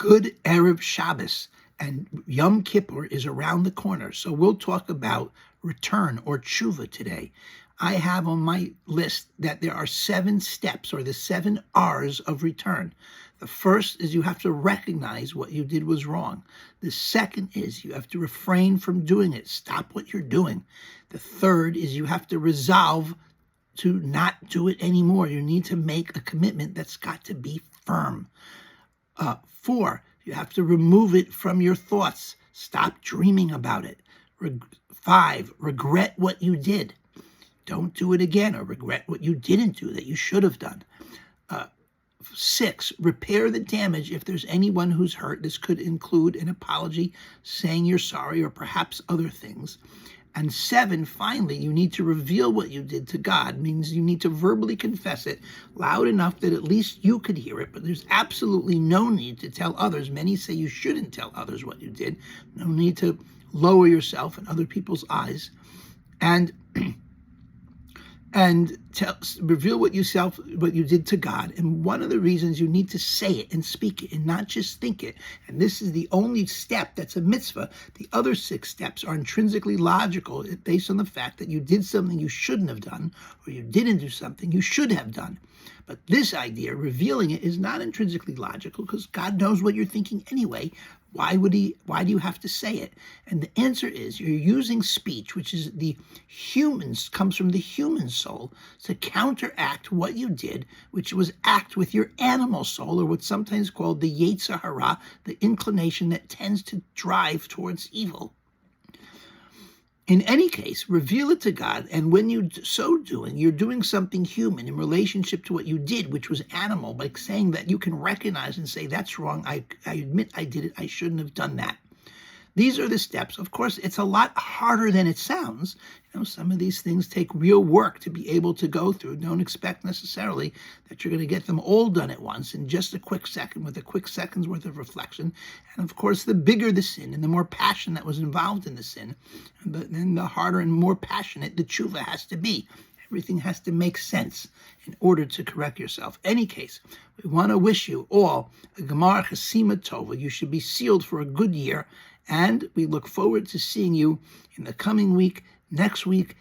good Erev Shabbos, and Yom Kippur is around the corner. So we'll talk about return or tshuva today. I have on my list that there are 7 steps, or the 7 R's of return. The first is you have to recognize what you did was wrong. The second is you have to refrain from doing it. Stop what you're doing. The third is you have to resolve to not do it anymore. You need to make a commitment that's got to be firm. 4, you have to remove it from your thoughts. Stop dreaming about it. 5, regret what you did. Don't do it again, or regret what you didn't do that you should have done. 6, repair the damage if there's anyone who's hurt. This could include an apology, saying you're sorry, or perhaps other things. And 7, finally, you need to reveal what you did to God. Means you need to verbally confess it loud enough that at least you could hear it, but there's absolutely no need to tell others. Many say you shouldn't tell others what you did. No need to lower yourself in other people's eyes. And reveal what you did to God. And one of the reasons you need to say it and speak it and not just think it, and this is the only step that's a mitzvah. The other 6 steps are intrinsically logical based on the fact that you did something you shouldn't have done, or you didn't do something you should have done. But this idea, revealing it, is not intrinsically logical because God knows what you're thinking anyway. Why do you have to say it? And the answer is you're using speech, which is comes from the human soul, to counteract what you did, which was act with your animal soul, or what's sometimes called the Yetzer Hara, the inclination that tends to drive towards evil. In any case, reveal it to God, and when you so doing, you're doing something human in relationship to what you did, which was animal, by saying that you can recognize and say, that's wrong, I admit I did it, I shouldn't have done that. These are the steps. Of course, it's a lot harder than it sounds. Some of these things take real work to be able to go through. Don't expect necessarily that you're going to get them all done at once in just a quick second, with a quick second's worth of reflection. And of course, the bigger the sin and the more passion that was involved in the sin, then the harder and more passionate the tshuva has to be. Everything has to make sense in order to correct yourself. Any case, we want to wish you all a Gemar Chasima Tova. You should be sealed for a good year. And we look forward to seeing you in the coming week, next week,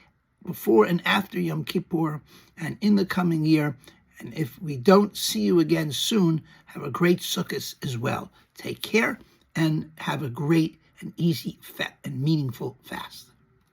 before and after Yom Kippur, and in the coming year. And if we don't see you again soon, have a great Sukkot as well. Take care and have a great and easy and meaningful fast.